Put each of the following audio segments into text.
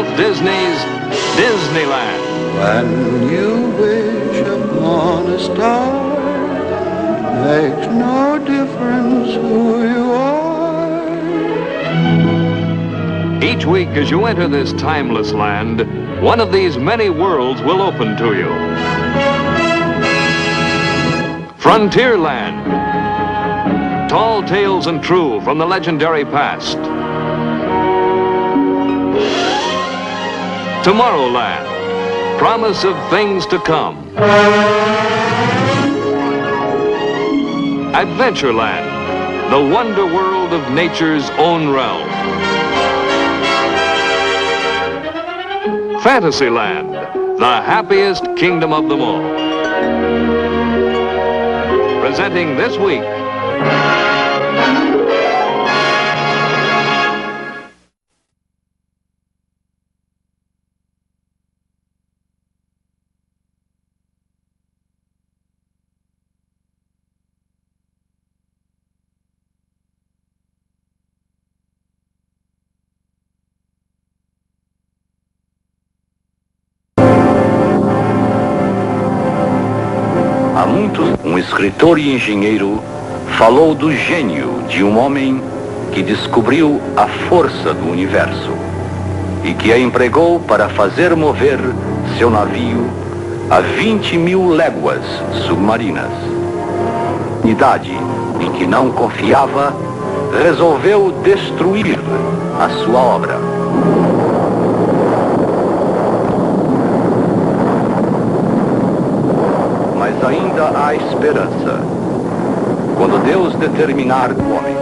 Walt Disney's Disneyland. When you wish upon a star, makes no difference who you are. Each week as you enter this timeless land, one of these many worlds will open to you. Frontierland. Tall tales and true from the legendary past. Tomorrowland. Promise of things to come. Adventureland. The wonder world of nature's own realm. Fantasyland. The happiest kingdom of them all. Presenting this week, Há muitos, um escritor e engenheiro falou do gênio de um homem que descobriu a força do universo e que a empregou para fazer mover seu navio a 20.000 léguas submarinas. Idade em que não confiava, resolveu destruir a sua obra. Mas ainda há esperança. Quando Deus determinar o homem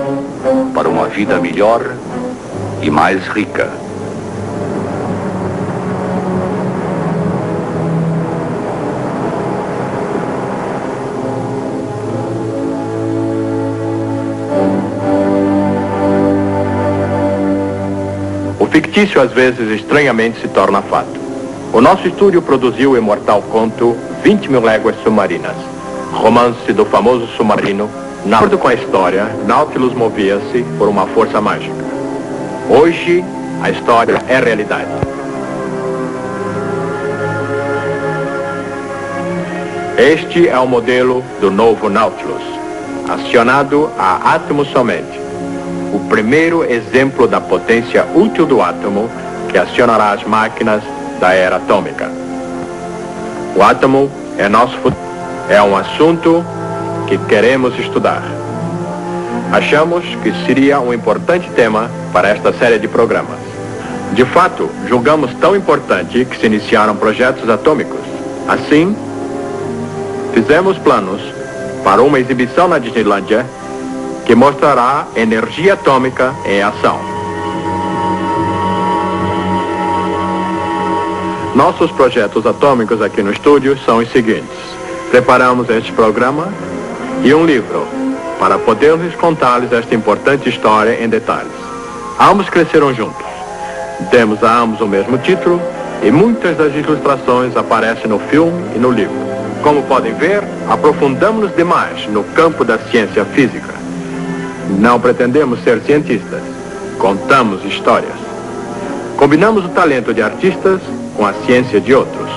para uma vida melhor e mais rica. O fictício às vezes estranhamente se torna fato. O nosso estúdio produziu o imortal conto 20.000 léguas submarinas, romance do famoso submarino. De acordo com a história, Nautilus movia-se por uma força mágica. Hoje, a história é realidade. Este é o modelo do novo Nautilus, acionado a átomo somente. O primeiro exemplo da potência útil do átomo que acionará as máquinas da era atômica. O átomo é nosso futuro. É um assunto que queremos estudar. Achamos que seria um importante tema para esta série de programas. De fato, julgamos tão importante que se iniciaram projetos atômicos. Assim, fizemos planos para uma exibição na Disneylândia que mostrará energia atômica em ação. Nossos projetos atômicos aqui no estúdio são os seguintes. Preparamos este programa e um livro para podermos contar-lhes esta importante história em detalhes. Ambos cresceram juntos. Demos a ambos o mesmo título e muitas das ilustrações aparecem no filme e no livro. Como podem ver, aprofundamos-nos demais no campo da ciência física. Não pretendemos ser cientistas, contamos histórias. Combinamos o talento de artistas com a ciência de outros.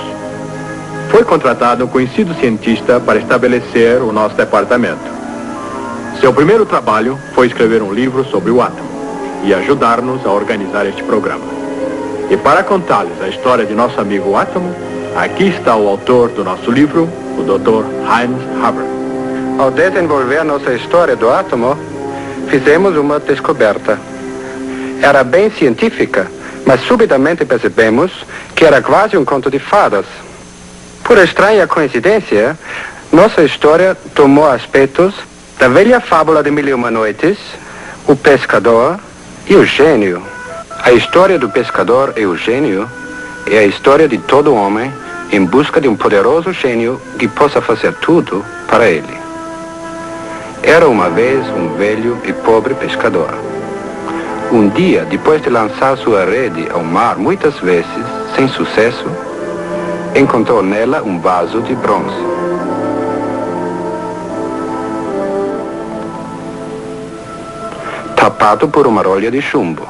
Foi contratado um conhecido cientista para estabelecer o nosso departamento. Seu primeiro trabalho foi escrever um livro sobre o átomo e ajudar-nos a organizar este programa. E para contar-lhes a história de nosso amigo o átomo, aqui está o autor do nosso livro, o Dr. Heinz Haber. Ao desenvolver nossa história do átomo, fizemos uma descoberta. Era bem científica, mas subitamente percebemos que era quase um conto de fadas. Por estranha coincidência, nossa história tomou aspectos da velha fábula de Mil e Uma Noites, o pescador e o gênio. A história do pescador e o gênio é a história de todo homem em busca de um poderoso gênio que possa fazer tudo para ele. Era uma vez um velho e pobre pescador. Um dia, depois de lançar sua rede ao mar muitas vezes, sem sucesso, encontrou nela um vaso de bronze. Tapado por uma rolha de chumbo.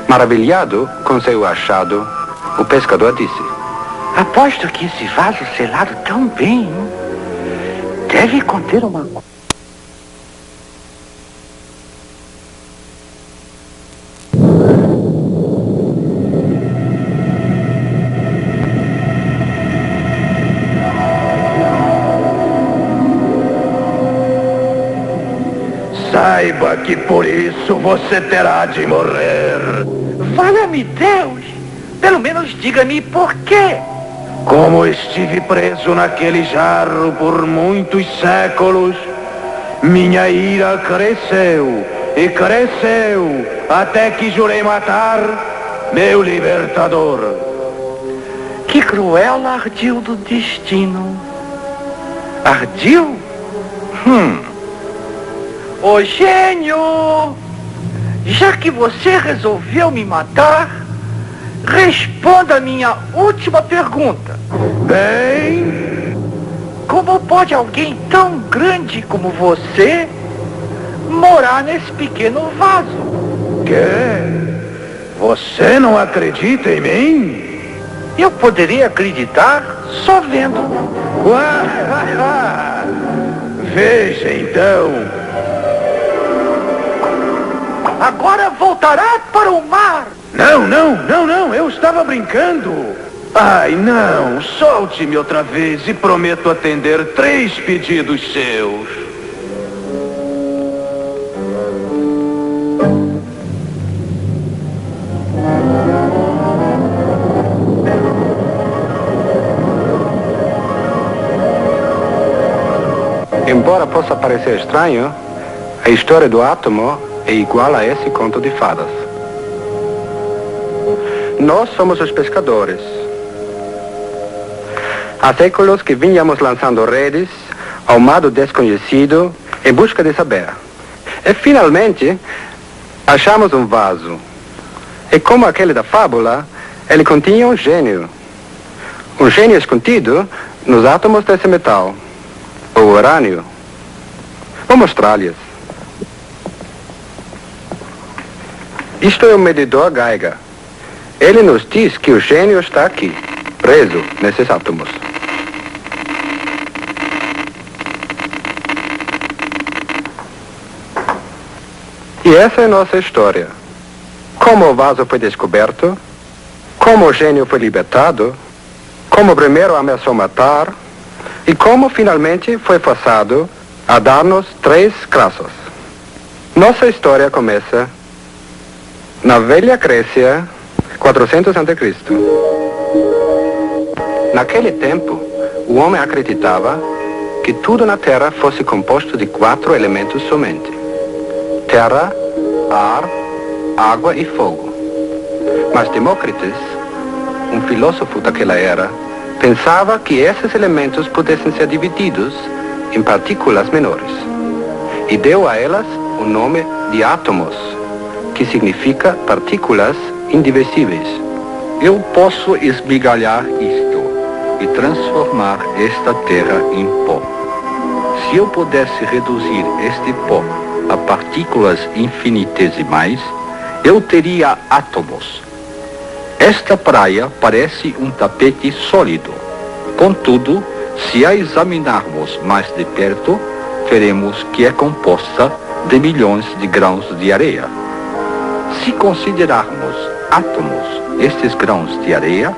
Maravilhado com seu achado, o pescador disse: Aposto que esse vaso selado tão bem deve conter uma... Saiba que por isso você terá de morrer. Valha-me Deus! Pelo menos diga-me por quê. Como estive preso naquele jarro por muitos séculos, minha ira cresceu e cresceu até que jurei matar meu libertador. Que cruel ardil do destino. Ardil? Ô gênio! Já que você resolveu me matar, responda a minha última pergunta. Bem, como pode alguém tão grande como você morar nesse pequeno vaso? que? Você não acredita em mim? Eu poderia acreditar só vendo. Veja então. Agora voltará para o mar. Não, eu estava brincando. Ai, não, solte-me outra vez e prometo atender 3 pedidos seus. Embora possa parecer estranho, a história do átomo é igual a esse conto de fadas. Nós somos os pescadores. Há séculos que vinhamos lançando redes ao mar desconhecido em busca de saber. E finalmente achamos um vaso. E como aquele da fábula, ele continha um gênio. Um gênio escondido nos átomos desse metal, o urânio. Vou mostrar-lhes. Isto é o medidor Geiger. Ele nos diz que o gênio está aqui, preso nesses átomos. E essa é nossa história. Como o vaso foi descoberto, como o gênio foi libertado, como primeiro ameaçou matar e como finalmente foi forçado a dar-nos 3 graças. Nossa história começa na velha Grécia, 400 a.C. Naquele tempo, o homem acreditava que tudo na Terra fosse composto de 4 elementos somente: terra, ar, água e fogo. Mas Demócritos, um filósofo daquela era, pensava que esses elementos pudessem ser divididos em partículas menores e deu a elas o nome de átomos, que significa partículas indivisíveis. Eu posso esmigalhar isto e transformar esta terra em pó. Se eu pudesse reduzir este pó a partículas infinitesimais, eu teria átomos. Esta praia parece um tapete sólido. Contudo, se a examinarmos mais de perto, veremos que é composta de milhões de grãos de areia. Se considerarmos átomos estes grãos de areia,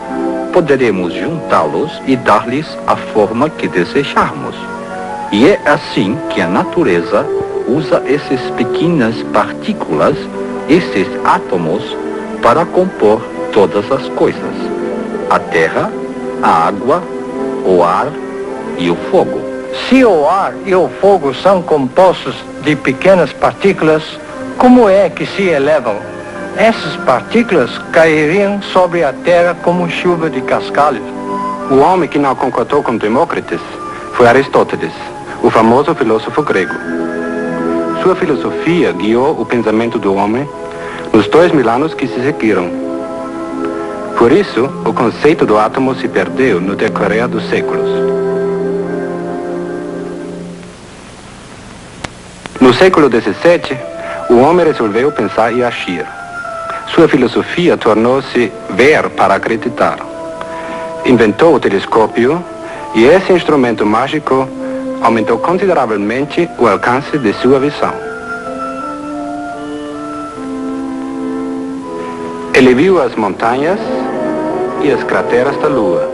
poderemos juntá-los e dar-lhes a forma que desejarmos. E é assim que a natureza usa essas pequenas partículas, esses átomos, para compor todas as coisas: a terra, a água, o ar e o fogo. Se o ar e o fogo são compostos de pequenas partículas, como é que se elevam? Essas partículas cairiam sobre a terra como chuva de cascalhos. O homem que não concordou com Demócritos foi Aristóteles, o famoso filósofo grego. Sua filosofia guiou o pensamento do homem nos 2000 anos que se seguiram. Por isso, o conceito do átomo se perdeu no decorrer dos séculos. No século XVII, o homem resolveu pensar e agir. Sua filosofia tornou-se ver para acreditar. Inventou o telescópio e esse instrumento mágico aumentou consideravelmente o alcance de sua visão. Ele viu as montanhas e as crateras da Lua.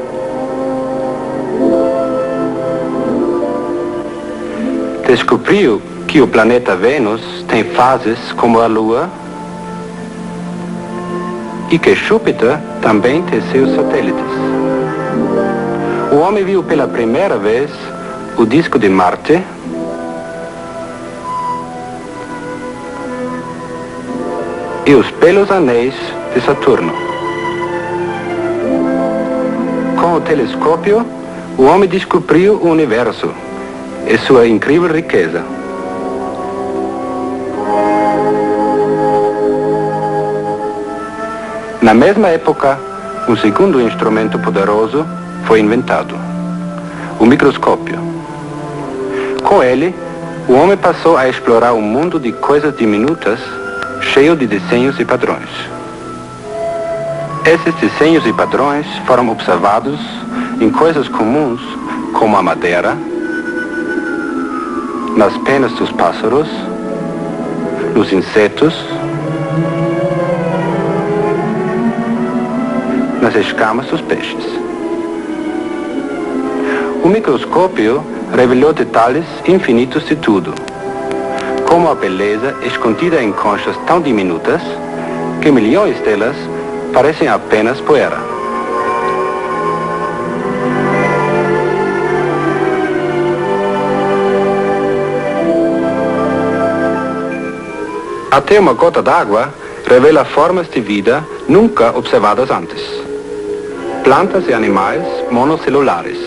Descobriu que o planeta Vênus tem fases como a Lua e que Júpiter também tem seus satélites. O homem viu pela primeira vez o disco de Marte e os belos anéis de Saturno. Com o telescópio, o homem descobriu o universo e sua incrível riqueza. Na mesma época, um segundo instrumento poderoso foi inventado: o microscópio. Com ele, o homem passou a explorar um mundo de coisas diminutas, cheio de desenhos e padrões. Esses desenhos e padrões foram observados em coisas comuns, como a madeira, nas penas dos pássaros, nos insetos, nas escamas dos peixes. O microscópio revelou detalhes infinitos de tudo, como a beleza escondida em conchas tão diminutas que milhões delas parecem apenas poeira. Até uma gota d'água revela formas de vida nunca observadas antes. Plantas e animais monocelulares.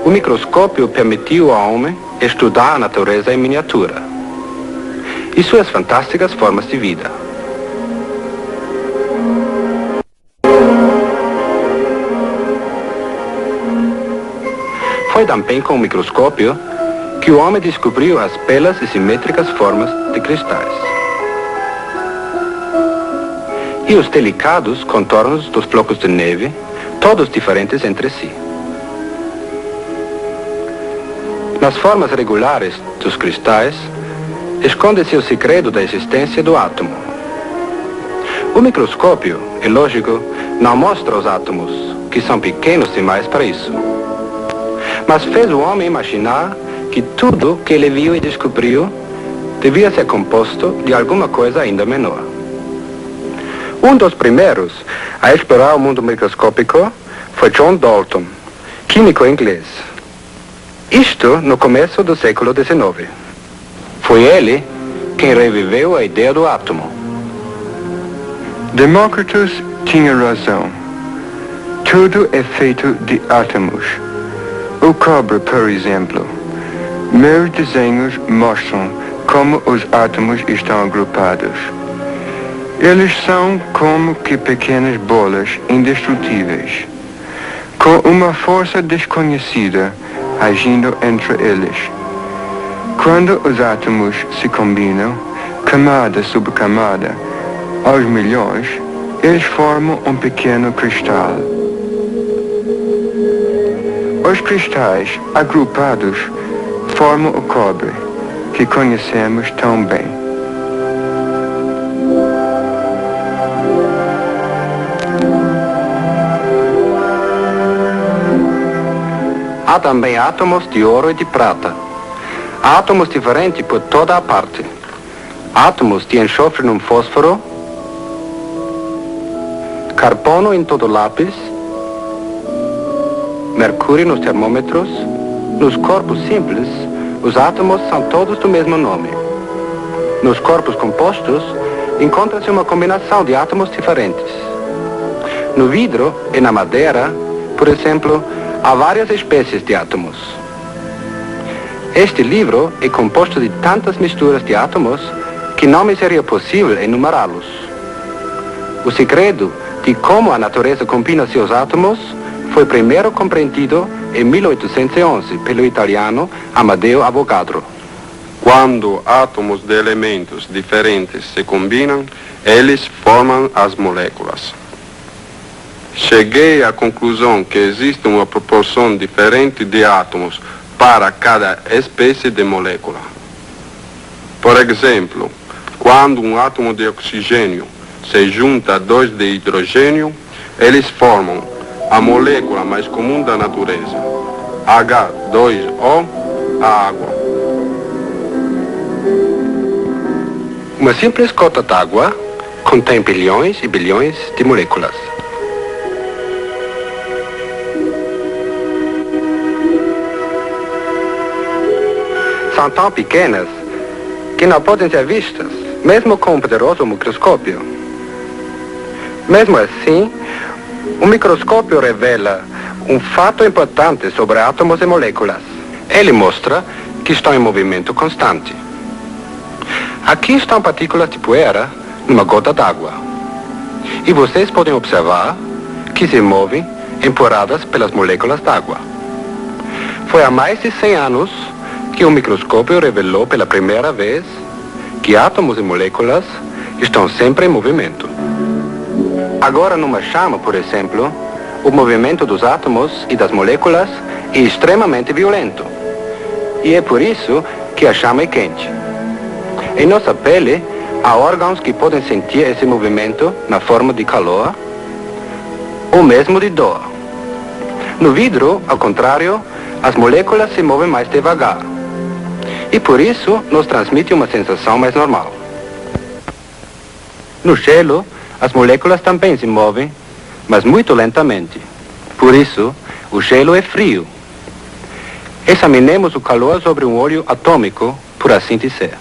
O microscópio permitiu ao homem estudar a natureza em miniatura e suas fantásticas formas de vida. Foi também com o microscópio que o homem descobriu as belas e simétricas formas de cristais e os delicados contornos dos blocos de neve, todos diferentes entre si. Nas formas regulares dos cristais, esconde-se o segredo da existência do átomo. O microscópio, é lógico, não mostra os átomos, que são pequenos demais para isso. Mas fez o homem imaginar que tudo que ele viu e descobriu devia ser composto de alguma coisa ainda menor. Um dos primeiros a explorar o mundo microscópico foi John Dalton, químico inglês. Isto no começo do século XIX. Foi ele quem reviveu a ideia do átomo. Demócritus tinha razão. Tudo é feito de átomos. O cobre, por exemplo. Meus desenhos mostram como os átomos estão agrupados. Eles são como que pequenas bolas indestrutíveis, com uma força desconhecida agindo entre eles. Quando os átomos se combinam, camada sobre camada, aos milhões, eles formam um pequeno cristal. Os cristais agrupados formam o cobre, que conhecemos tão bem. Há também átomos de ouro e de prata. Átomos diferentes por toda a parte. Átomos de enxofre num fósforo, carbono em todo lápis, mercúrio nos termômetros. Nos corpos simples, os átomos são todos do mesmo nome. Nos corpos compostos, encontra-se uma combinação de átomos diferentes. No vidro e na madeira, por exemplo, há várias espécies de átomos. Este livro é composto de tantas misturas de átomos que não me seria possível enumerá-los. O segredo de como a natureza combina seus átomos foi primeiro compreendido em 1811 pelo italiano Amedeo Avogadro. Quando átomos de elementos diferentes se combinam, eles formam as moléculas. Cheguei à conclusão que existe uma proporção diferente de átomos para cada espécie de molécula. Por exemplo, quando um átomo de oxigênio se junta a dois de hidrogênio, eles formam a molécula mais comum da natureza, H2O, a água. Uma simples gota d'água contém bilhões e bilhões de moléculas. São tão pequenas que não podem ser vistas, mesmo com um poderoso microscópio. Mesmo assim, o microscópio revela um fato importante sobre átomos e moléculas. Ele mostra que estão em movimento constante. Aqui estão partículas de poeira numa gota d'água. E vocês podem observar que se movem empurradas pelas moléculas d'água. Foi há mais de 100 anos que o microscópio revelou pela primeira vez que átomos e moléculas estão sempre em movimento. Agora, numa chama, por exemplo, o movimento dos átomos e das moléculas é extremamente violento. E é por isso que a chama é quente. Em nossa pele, há órgãos que podem sentir esse movimento na forma de calor ou mesmo de dor. No vidro, ao contrário, as moléculas se movem mais devagar. E por isso nos transmite uma sensação mais normal. No gelo, as moléculas também se movem, mas muito lentamente. Por isso, o gelo é frio. Examinemos o calor sobre um óleo atômico, por assim dizer.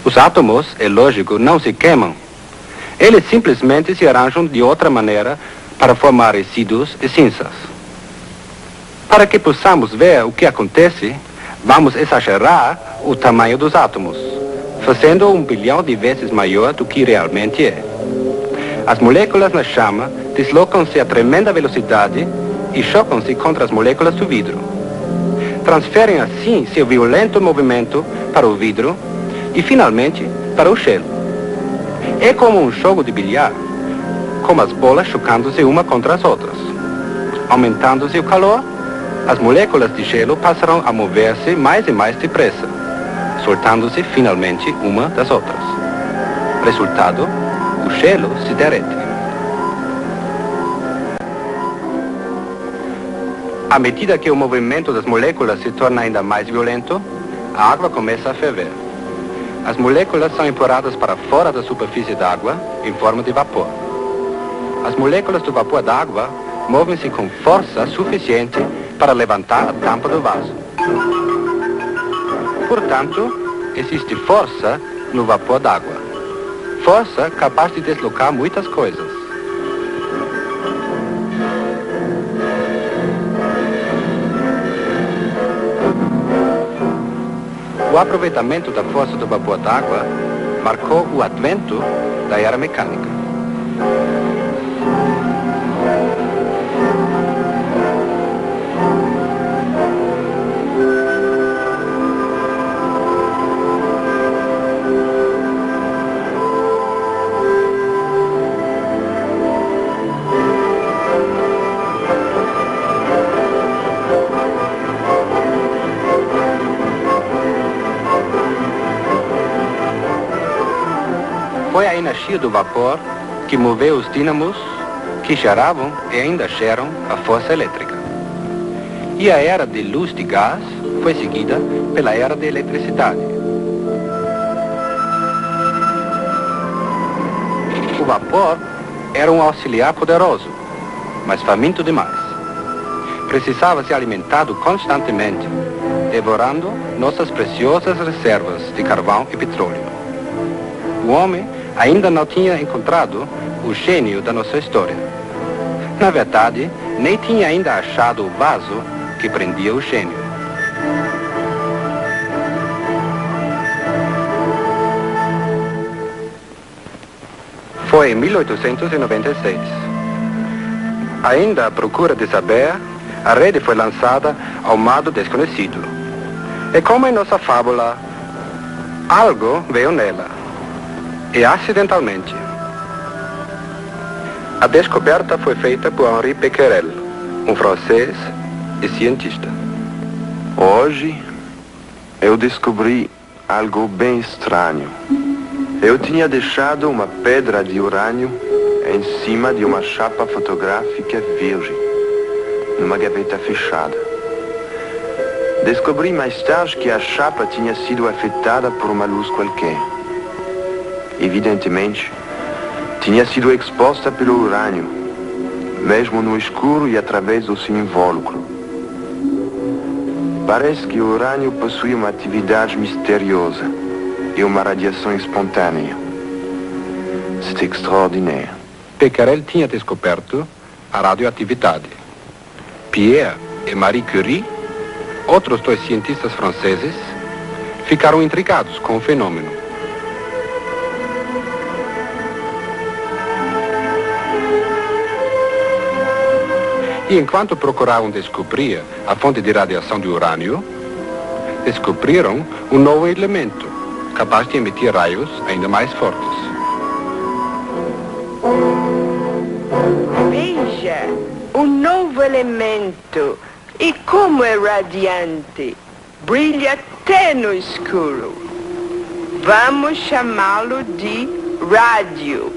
Os átomos, é lógico, não se queimam. Eles simplesmente se arranjam de outra maneira para formar resíduos e cinzas. Para que possamos ver o que acontece, vamos exagerar o tamanho dos átomos, fazendo 1 bilhão de vezes maior do que realmente é. As moléculas na chama deslocam-se a tremenda velocidade e chocam-se contra as moléculas do vidro. Transferem assim seu violento movimento para o vidro e, finalmente, para o gelo. É como um jogo de bilhar, com as bolas chocando-se uma contra as outras. Aumentando-se o calor, as moléculas de gelo passarão a mover-se mais e mais depressa, soltando-se finalmente uma das outras. Resultado, o gelo se derrete. À medida que o movimento das moléculas se torna ainda mais violento, a água começa a ferver. As moléculas são empurradas para fora da superfície da água em forma de vapor. As moléculas do vapor da água movem-se com força suficiente para levantar a tampa do vaso. Portanto, existe força no vapor d'água. Força capaz de deslocar muitas coisas. O aproveitamento da força do vapor d'água marcou o advento da era mecânica. Foi a energia do vapor que moveu os dínamos que geravam e ainda geram a força elétrica. E a era de luz de gás foi seguida pela era de eletricidade. O vapor era um auxiliar poderoso, mas faminto demais. Precisava ser alimentado constantemente, devorando nossas preciosas reservas de carvão e petróleo. O homem ainda não tinha encontrado o gênio da nossa história. Na verdade, nem tinha ainda achado o vaso que prendia o gênio. Foi em 1896. Ainda à procura de saber, a rede foi lançada ao mar desconhecido. E como em nossa fábula, Algo veio nela, e acidentalmente. A descoberta foi feita por Henri Becquerel, um francês e cientista. Hoje, eu descobri algo bem estranho. Eu tinha deixado uma pedra de urânio em cima de uma chapa fotográfica virgem, numa gaveta fechada. Descobri mais tarde que a chapa tinha sido afetada por uma luz qualquer. Evidentemente, tinha sido exposta pelo urânio, mesmo no escuro e através do seu invólucro. Parece que o urânio possui uma atividade misteriosa e uma radiação espontânea. C'est extraordinário. Becquerel tinha descoberto a radioatividade. Pierre e Marie Curie, outros dois cientistas franceses, ficaram intrigados com o fenômeno. E enquanto procuravam descobrir a fonte de radiação do urânio, descobriram um novo elemento, capaz de emitir raios ainda mais fortes. Veja, um novo elemento. E como é radiante. Brilha até no escuro. Vamos chamá-lo de rádio.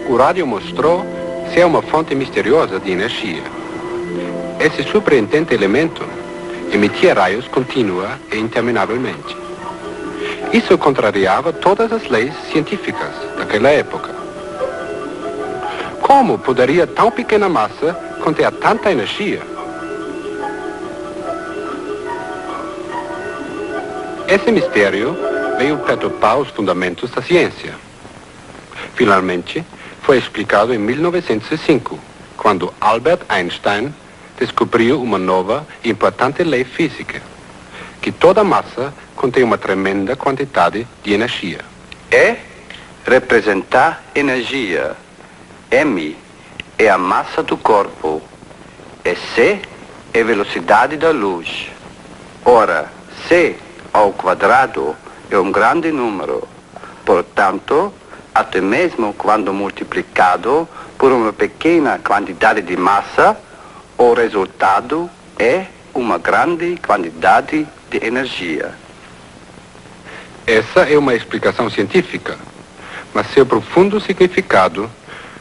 O rádio mostrou ser uma fonte misteriosa de energia. Esse surpreendente elemento emitia raios contínua e interminavelmente. Isso contrariava todas as leis científicas daquela época. Como poderia tão pequena massa conter tanta energia? Esse mistério veio perturbar os fundamentos da ciência. Finalmente, foi explicado em 1905, quando Albert Einstein descobriu uma nova e importante lei física, que toda massa contém uma tremenda quantidade de energia. E representar energia. M é a massa do corpo, e C é a velocidade da luz. Ora, C ao quadrado é um grande número. Portanto, até mesmo quando multiplicado por uma pequena quantidade de massa, o resultado é uma grande quantidade de energia. Essa é uma explicação científica, mas seu profundo significado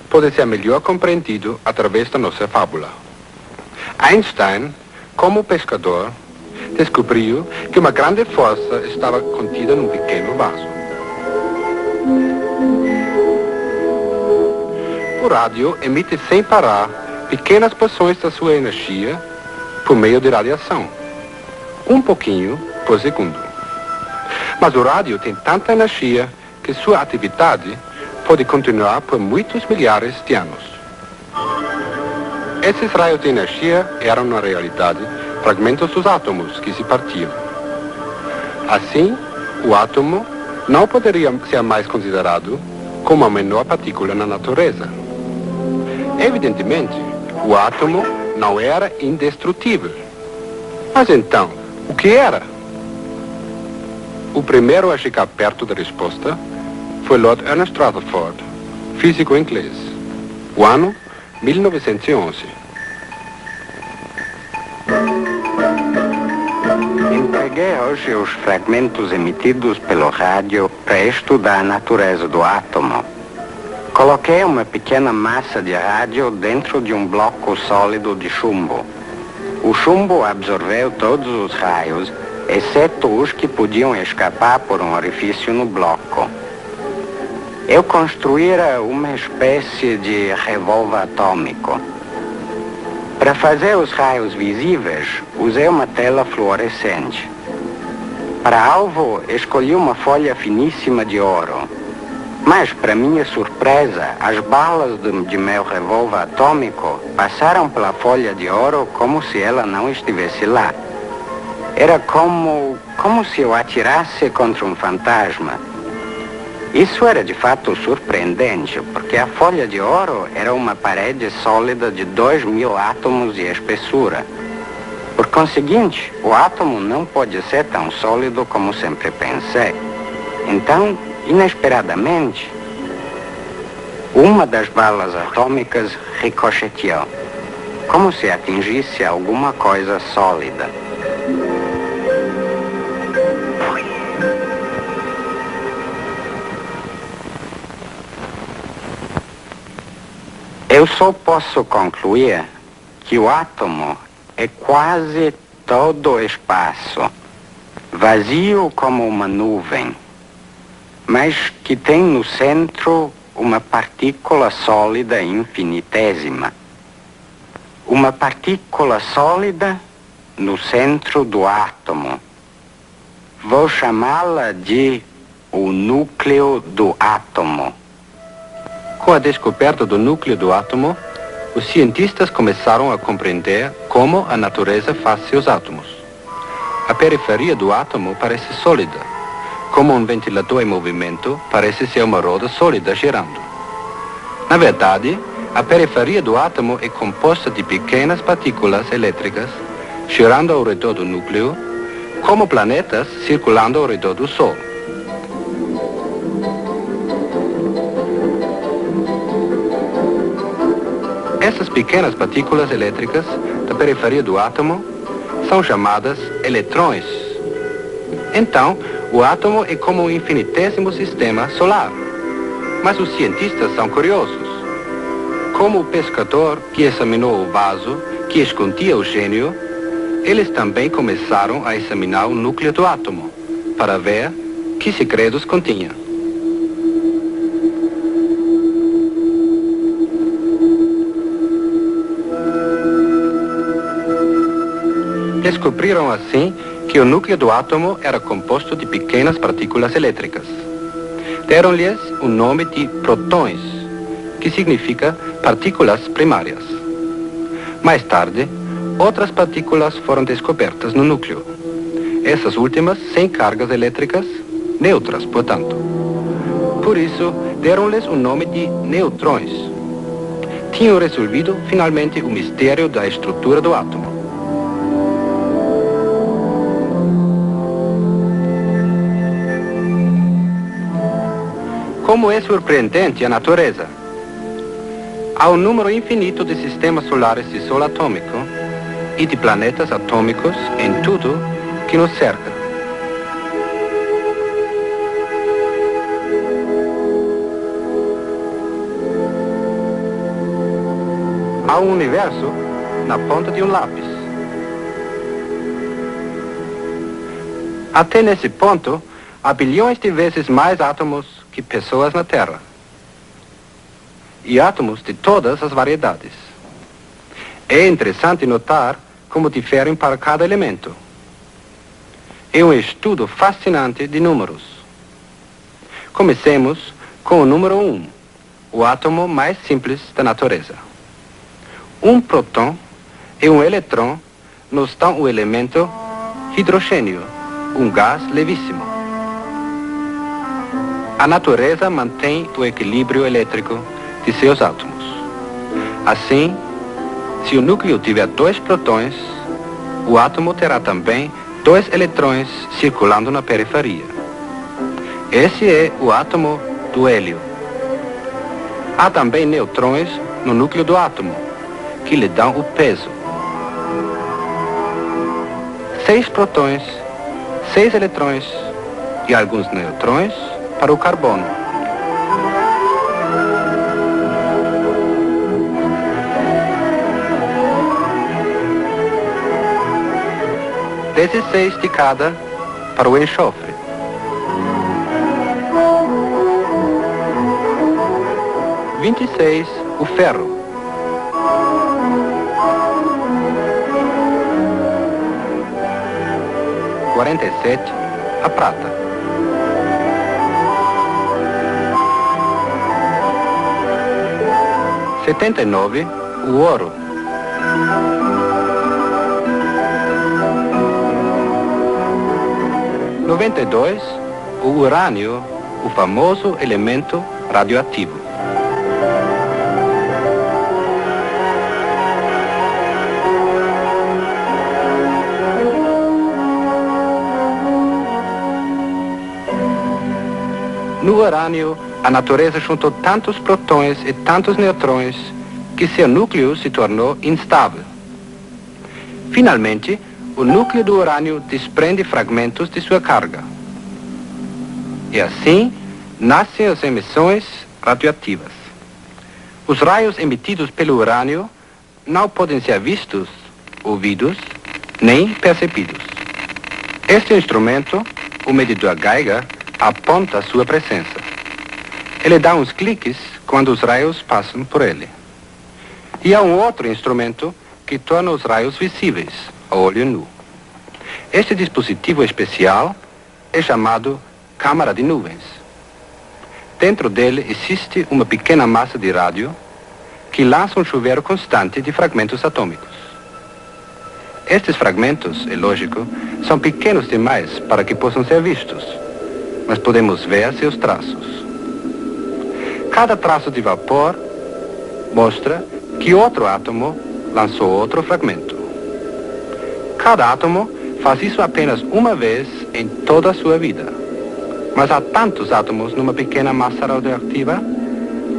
pode ser melhor compreendido através da nossa fábula. Einstein, como pescador, descobriu que uma grande força estava contida num pequeno vaso. O rádio emite sem parar pequenas porções da sua energia por meio de radiação, um pouquinho por segundo. Mas o rádio tem tanta energia que sua atividade pode continuar por muitos milhares de anos. Esses raios de energia eram, na realidade, fragmentos dos átomos que se partiam. Assim, o átomo não poderia ser mais considerado como a menor partícula na natureza. Evidentemente, o átomo não era indestrutível. Mas então, o que era? O primeiro a chegar perto da resposta foi Lord Ernest Rutherford, físico inglês. O ano 1911. Entreguei hoje os fragmentos emitidos pelo rádio para estudar a natureza do átomo. Coloquei uma pequena massa de rádio dentro de um bloco sólido de chumbo. O chumbo absorveu todos os raios, exceto os que podiam escapar por um orifício no bloco. Eu construíra uma espécie de revólver atômico. Para fazer os raios visíveis, usei uma tela fluorescente. Para alvo, escolhi uma folha finíssima de ouro. Mas, para minha surpresa, as balas de meu revólver atômico passaram pela folha de ouro como se ela não estivesse lá. Era como se eu atirasse contra um fantasma. Isso era de fato surpreendente, porque a folha de ouro era uma parede sólida de 2000 átomos de espessura. Por conseguinte, o átomo não pode ser tão sólido como sempre pensei. Então, inesperadamente, uma das balas atômicas ricocheteou, como se atingisse alguma coisa sólida. Eu só posso concluir que o átomo é quase todo o espaço, vazio como uma nuvem, mas que tem no centro uma partícula sólida infinitésima. Uma partícula sólida no centro do átomo. Vou chamá-la de o núcleo do átomo. Com a descoberta do núcleo do átomo, os cientistas começaram a compreender como a natureza faz seus átomos. A periferia do átomo parece sólida, como um ventilador em movimento parece ser uma roda sólida girando. Na verdade, a periferia do átomo é composta de pequenas partículas elétricas girando ao redor do núcleo, como planetas circulando ao redor do Sol. Essas pequenas partículas elétricas da periferia do átomo são chamadas eletrões. Então, o átomo é como um infinitésimo sistema solar. Mas os cientistas são curiosos. Como o pescador que examinou o vaso que escondia o gênio, eles também começaram a examinar o núcleo do átomo para ver que segredos continha. Descobriram assim que o núcleo do átomo era composto de pequenas partículas elétricas. Deram-lhes o nome de prótons, que significa partículas primárias. Mais tarde, outras partículas foram descobertas no núcleo. Essas últimas sem cargas elétricas, neutras, portanto. Por isso, deram-lhes o nome de neutrões. Tinham resolvido finalmente o mistério da estrutura do átomo. Como é surpreendente a natureza! Há um número infinito de sistemas solares de Sol atômico e de planetas atômicos em tudo que nos cerca. Há um universo na ponta de um lápis. Até nesse ponto, há bilhões de vezes mais átomos que pessoas na Terra. E átomos de todas as variedades. É interessante notar como diferem para cada elemento. É um estudo fascinante de números. Comecemos com o número 1, o átomo mais simples da natureza. Um próton é um eletrão nos dá o elemento hidrogênio, um gás levíssimo. A natureza mantém o equilíbrio elétrico de seus átomos. Assim, se o núcleo tiver 2 prótons, o átomo terá também 2 eletrões circulando na periferia. Esse é o átomo do hélio. Há também neutrões no núcleo do átomo, que lhe dão o peso. 6 prótons, 6 eletrões e alguns neutrões para o carbono. – 16 de cada para o enxofre. – 26 o ferro. – 47 a prata. – 79 o ouro. – 92 o urânio, o famoso elemento radioativo. No urânio, a natureza juntou tantos protões e tantos neutrões que seu núcleo se tornou instável. Finalmente, o núcleo do urânio desprende fragmentos de sua carga. E assim, nascem as emissões radioativas. Os raios emitidos pelo urânio não podem ser vistos, ouvidos, nem percebidos. Este instrumento, o medidor Geiger, aponta sua presença. Ele dá uns cliques quando os raios passam por ele. E há um outro instrumento que torna os raios visíveis, a olho nu. Este dispositivo especial é chamado câmara de nuvens. Dentro dele existe uma pequena massa de rádio que lança um chuveiro constante de fragmentos atômicos. Estes fragmentos, é lógico, são pequenos demais para que possam ser vistos, mas podemos ver seus traços. Cada traço de vapor mostra que outro átomo lançou outro fragmento. Cada átomo faz isso apenas uma vez em toda a sua vida. Mas há tantos átomos numa pequena massa radioativa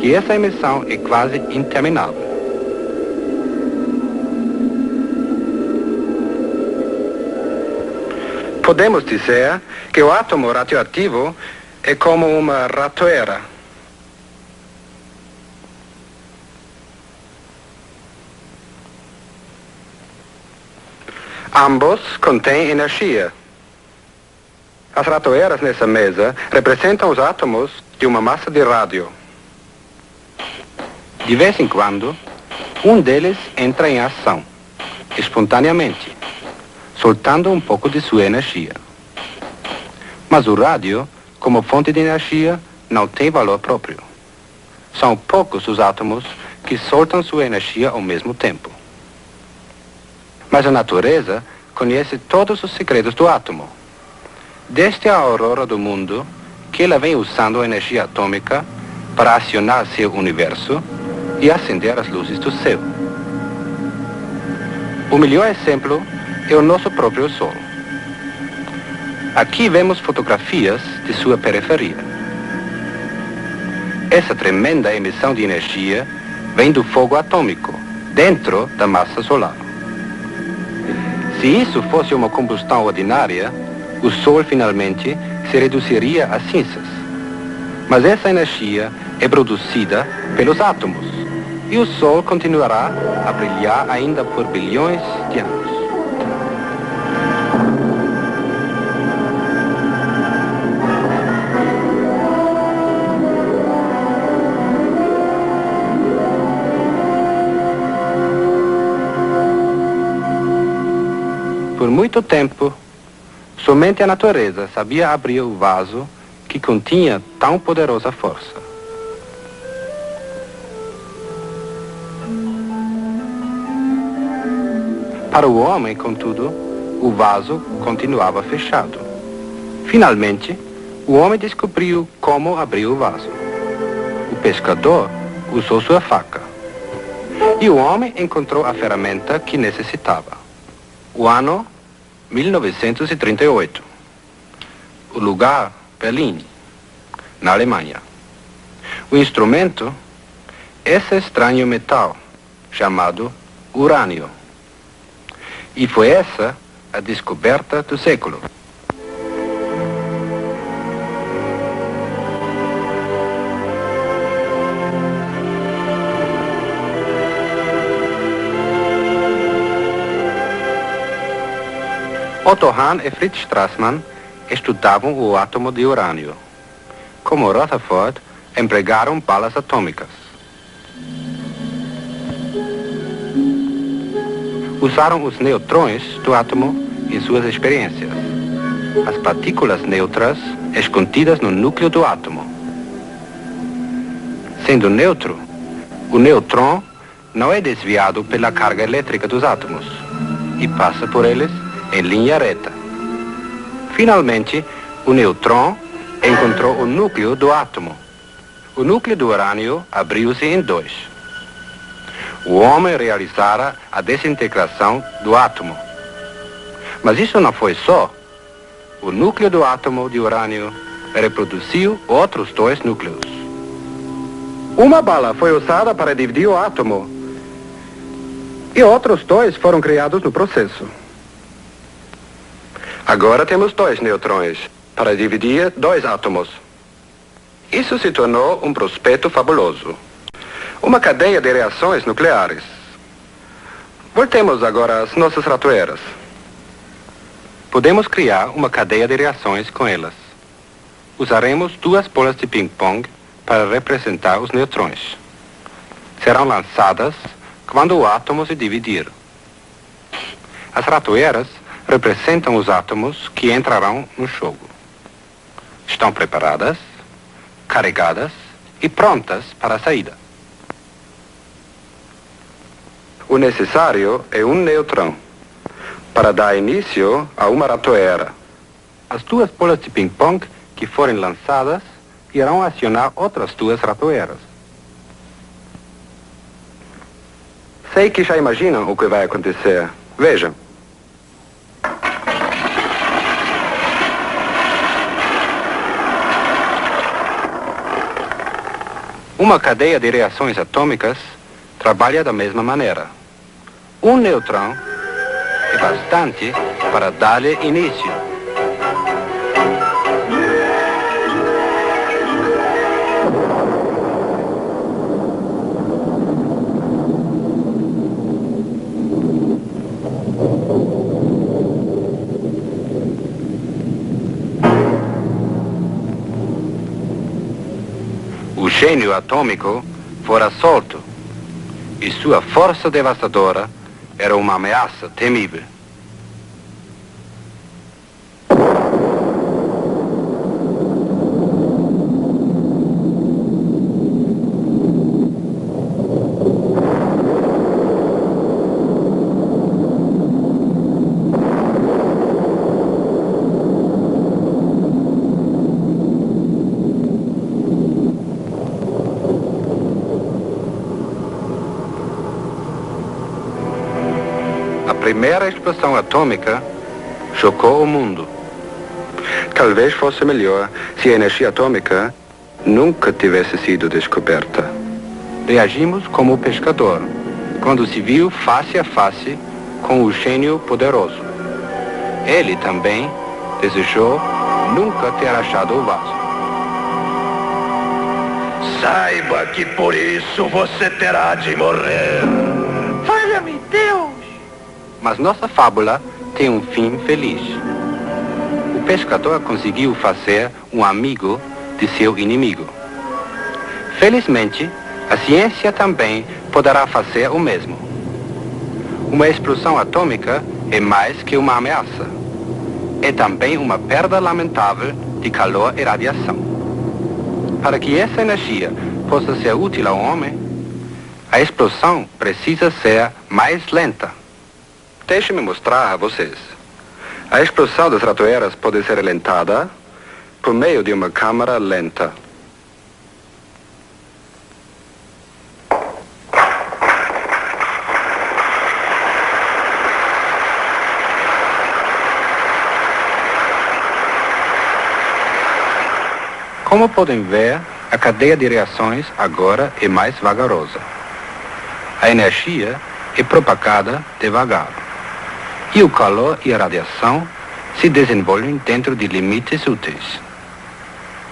que essa emissão é quase interminável. Podemos dizer que o átomo radioativo é como uma ratoeira. Ambos contêm energia. As ratoeiras nessa mesa representam os átomos de uma massa de rádio. De vez em quando, um deles entra em ação, espontaneamente, soltando um pouco de sua energia. Mas o rádio, como fonte de energia, não tem valor próprio. São poucos os átomos que soltam sua energia ao mesmo tempo. Mas a natureza conhece todos os segredos do átomo. Desde a aurora do mundo, que ela vem usando a energia atômica para acionar seu universo e acender as luzes do céu. O melhor exemplo é o nosso próprio Sol. Aqui vemos fotografias de sua periferia. Essa tremenda emissão de energia vem do fogo atômico, dentro da massa solar. Se isso fosse uma combustão ordinária, o Sol finalmente se reduziria a cinzas. Mas essa energia é produzida pelos átomos, e o Sol continuará a brilhar ainda por bilhões de anos. Por muito tempo, somente a natureza sabia abrir o vaso que continha tão poderosa força. Para o homem, contudo, o vaso continuava fechado. Finalmente, o homem descobriu como abrir o vaso. O pescador usou sua faca. E o homem encontrou a ferramenta que necessitava. O ano 1938. O lugar, Berlim, na Alemanha. O instrumento, esse estranho metal, chamado urânio. E foi essa a descoberta do século. Otto Hahn e Fritz Strassmann estudavam o átomo de urânio. Como Rutherford, empregaram balas atômicas. Usaram os neutrões do átomo em suas experiências. As partículas neutras escondidas no núcleo do átomo. Sendo neutro, o nêutron não é desviado pela carga elétrica dos átomos e passa por eles em linha reta. Finalmente, o nêutron encontrou o núcleo do átomo. O núcleo do urânio abriu-se em dois. O homem realizara a desintegração do átomo. Mas isso não foi só. O núcleo do átomo de urânio reproduziu outros dois núcleos. Uma bala foi usada para dividir o átomo e outros dois foram criados no processo. Agora temos dois neutrões para dividir dois átomos. Isso se tornou um prospecto fabuloso. Uma cadeia de reações nucleares. Voltemos agora às nossas ratoeiras. Podemos criar uma cadeia de reações com elas. Usaremos duas bolas de ping-pong para representar os neutrões. Serão lançadas quando o átomo se dividir. As ratoeiras representam os átomos que entrarão no jogo. Estão preparadas, carregadas e prontas para a saída. O necessário é um neutrão para dar início a uma ratoeira. As duas bolas de ping-pong que forem lançadas irão acionar outras duas ratoeiras. Sei que já imaginam o que vai acontecer. Vejam. Uma cadeia de reações atômicas trabalha da mesma maneira. Um neutrão é bastante para dar-lhe início. O gênio atômico fora solto e sua força devastadora era uma ameaça temível. A primeira explosão atômica chocou o mundo. Talvez fosse melhor se a energia atômica nunca tivesse sido descoberta. Reagimos como o pescador, quando se viu face a face com o gênio poderoso. Ele também desejou nunca ter achado o vaso. Saiba que por isso você terá de morrer. Valha-me Deus! Mas nossa fábula tem um fim feliz. O pescador conseguiu fazer um amigo de seu inimigo. Felizmente, a ciência também poderá fazer o mesmo. Uma explosão atômica é mais que uma ameaça. É também uma perda lamentável de calor e radiação. Para que essa energia possa ser útil ao homem, a explosão precisa ser mais lenta. Deixe-me mostrar a vocês. A explosão das ratoeiras pode ser alentada por meio de uma câmara lenta. Como podem ver, a cadeia de reações agora é mais vagarosa. A energia é propagada devagar. E o calor e a radiação se desenvolvem dentro de limites úteis.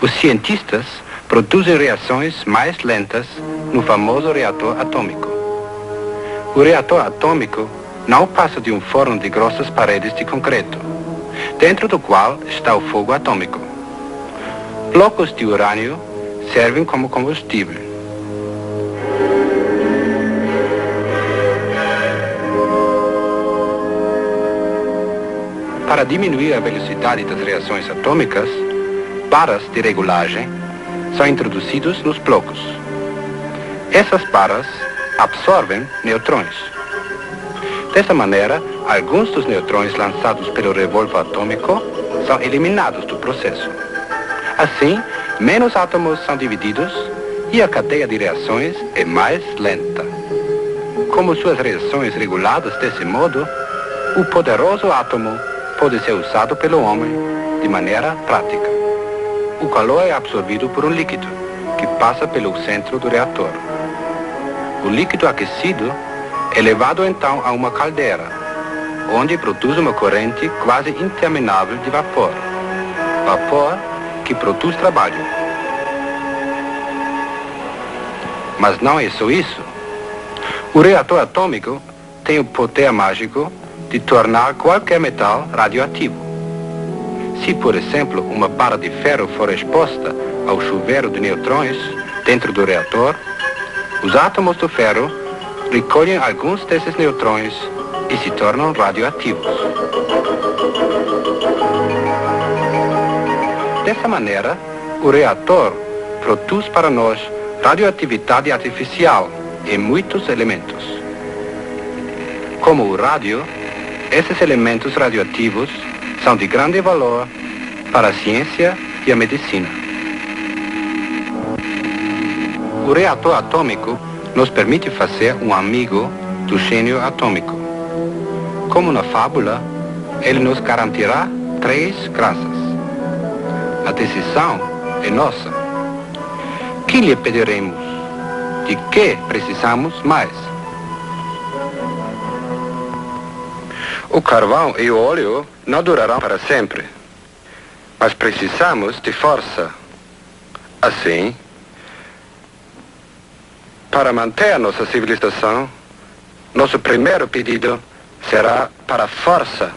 Os cientistas produzem reações mais lentas no famoso reator atômico. O reator atômico não passa de um forno de grossas paredes de concreto, dentro do qual está o fogo atômico. Blocos de urânio servem como combustível. Para diminuir a velocidade das reações atômicas, barras de regulagem são introduzidas nos blocos. Essas barras absorvem neutrões. Dessa maneira, alguns dos neutrões lançados pelo revólver atômico são eliminados do processo. Assim, menos átomos são divididos e a cadeia de reações é mais lenta. Como suas reações reguladas desse modo, o poderoso átomo pode ser usado pelo homem de maneira prática. o calor é absorvido por um líquido que passa pelo centro do reator. O líquido aquecido é levado então a uma caldeira, onde produz uma corrente quase interminável de vapor. Vapor que produz trabalho. Mas não é só isso. O reator atômico tem o poder mágico de tornar qualquer metal radioativo. Se, por exemplo, uma barra de ferro for exposta ao chuveiro de neutrões dentro do reator, os átomos do ferro recolhem alguns desses neutrões e se tornam radioativos. Dessa maneira, o reator produz para nós radioatividade artificial em muitos elementos. Como o rádio, esses elementos radioativos são de grande valor para a ciência e a medicina. O reator atômico nos permite fazer um amigo do gênio atômico. Como na fábula, ele nos garantirá 3 graças. A decisão é nossa. Que lhe pediremos? De que precisamos mais? O carvão e o óleo não durarão para sempre, mas precisamos de força. Assim, para manter a nossa civilização, nosso primeiro pedido será para a força.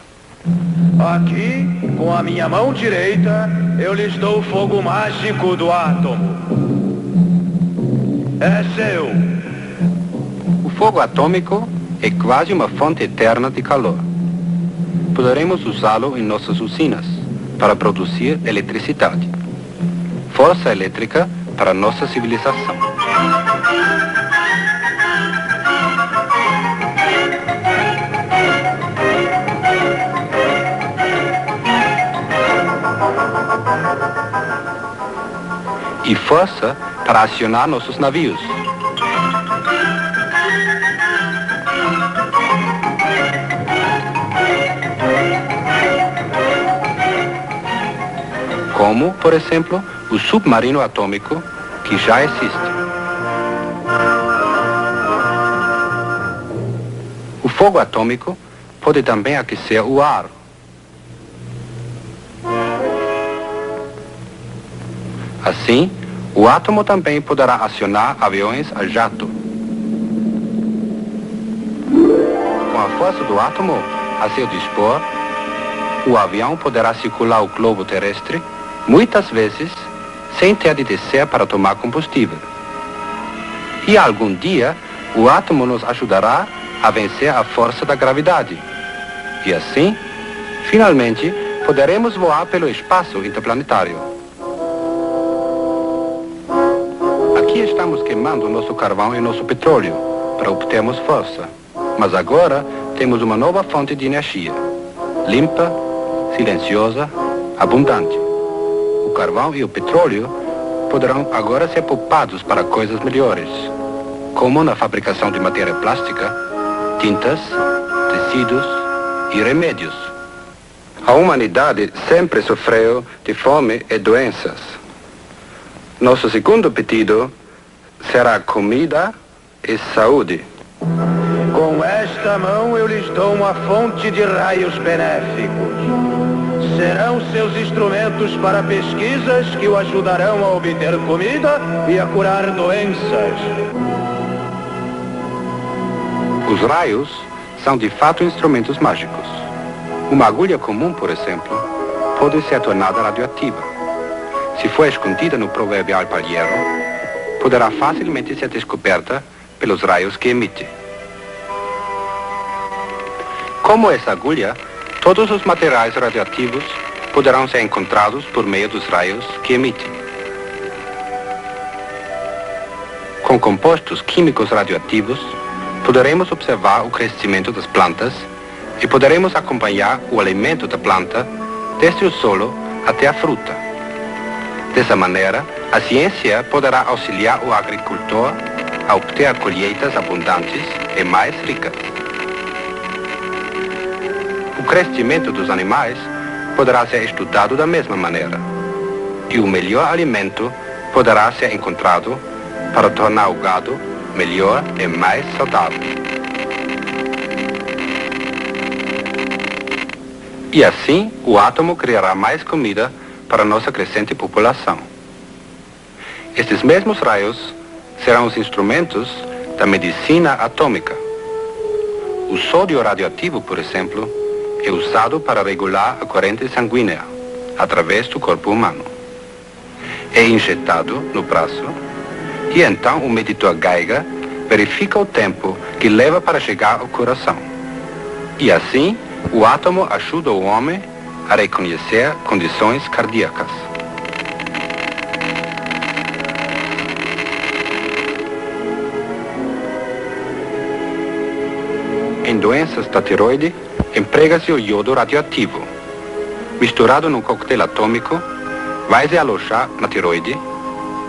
Aqui, com a minha mão direita, eu lhes dou o fogo mágico do átomo. É seu. O fogo atômico é quase uma fonte eterna de calor. Poderemos usá-lo em nossas usinas para produzir eletricidade. Força elétrica para nossa civilização. E força para acionar nossos navios. Como, por exemplo, o submarino atômico, que já existe. O fogo atômico pode também aquecer o ar. Assim, o átomo também poderá acionar aviões a jato. Com a força do átomo a seu dispor, o avião poderá circular o globo terrestre muitas vezes sem ter de descer para tomar combustível. E algum dia, o átomo nos ajudará a vencer a força da gravidade. E assim, finalmente, poderemos voar pelo espaço interplanetário. Aqui estamos queimando nosso carvão e nosso petróleo para obtermos força. Mas agora temos uma nova fonte de energia, limpa, silenciosa, abundante. O carvão e o petróleo poderão agora ser poupados para coisas melhores, como na fabricação de matéria plástica, tintas, tecidos e remédios. A humanidade sempre sofreu de fome e doenças. Nosso segundo pedido será comida e saúde. Com esta mão eu lhes dou uma fonte de raios benéficos. Serão seus instrumentos para pesquisas que o ajudarão a obter comida e a curar doenças. Os raios são de fato instrumentos mágicos. Uma agulha comum, por exemplo, pode ser tornada radioativa. Se for escondida no proverbial palheiro, poderá facilmente ser descoberta pelos raios que emite. Como essa agulha, todos os materiais radioativos poderão ser encontrados por meio dos raios que emitem. Com compostos químicos radioativos, poderemos observar o crescimento das plantas e poderemos acompanhar o alimento da planta desde o solo até a fruta. Dessa maneira, a ciência poderá auxiliar o agricultor a obter colheitas abundantes e mais ricas. O crescimento dos animais poderá ser estudado da mesma maneira. e o melhor alimento poderá ser encontrado para tornar o gado melhor e mais saudável. E assim, o átomo criará mais comida para nossa crescente população. Estes mesmos raios serão os instrumentos da medicina atômica. O sódio radioativo, por exemplo, é usado para regular a corrente sanguínea através do corpo humano. É injetado no braço e então o medidor Geiger verifica o tempo que leva para chegar ao coração. E assim, o átomo ajuda o homem a reconhecer condições cardíacas. Em doenças da tiroide, emprega-se o iodo radioativo. Misturado num coquetel atômico, vai se alojar na tiroide,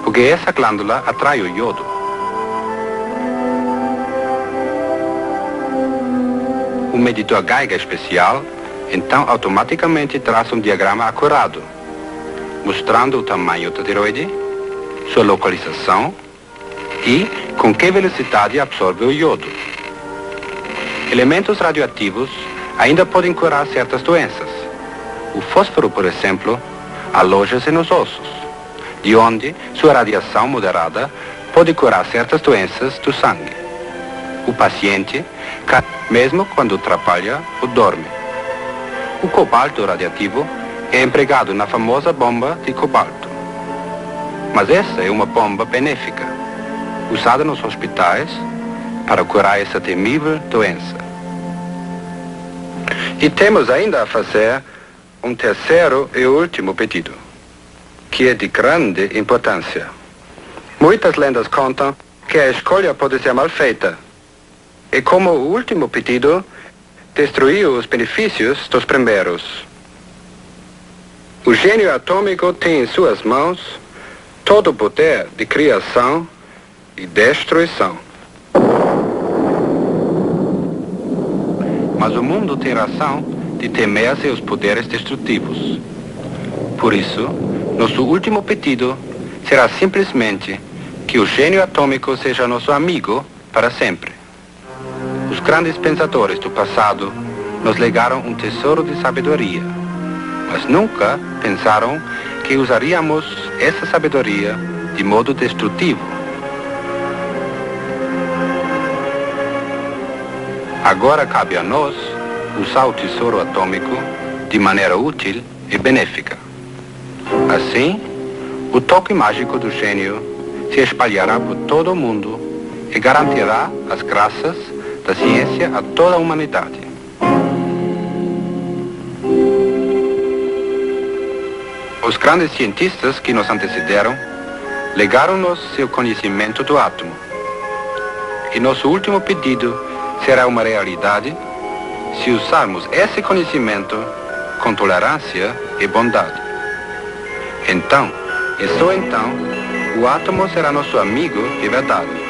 porque essa glândula atrai o iodo. O medidor Geiger especial, então automaticamente traça um diagrama acurado, mostrando o tamanho da tiroide, sua localização e com que velocidade absorve o iodo. Elementos radioativos ainda podem curar certas doenças. O fósforo, por exemplo, aloja-se nos ossos, de onde sua radiação moderada pode curar certas doenças do sangue. O paciente, mesmo quando trabalha ou dorme. O cobalto radioativo é empregado na famosa bomba de cobalto. Mas essa é uma bomba benéfica, usada nos hospitais para curar essa temível doença. E temos ainda a fazer um terceiro e último pedido, que é de grande importância. Muitas lendas contam que a escolha pode ser mal feita, e como o último pedido, destruiu os benefícios dos primeiros. O gênio atômico tem em suas mãos todo o poder de criação e destruição. Mas o mundo tem razão de temer seus poderes destrutivos. Por isso, nosso último pedido será simplesmente que o gênio atômico seja nosso amigo para sempre. Os grandes pensadores do passado nos legaram um tesouro de sabedoria, mas nunca pensaram que usaríamos essa sabedoria de modo destrutivo. Agora cabe a nós usar o tesouro atômico de maneira útil e benéfica. Assim, o toque mágico do gênio se espalhará por todo o mundo e garantirá as graças da ciência a toda a humanidade. Os grandes cientistas que nos antecederam legaram-nos seu conhecimento do átomo. E nosso último pedido será uma realidade se usarmos esse conhecimento com tolerância e bondade. Então, e só então, o átomo será nosso amigo de verdade.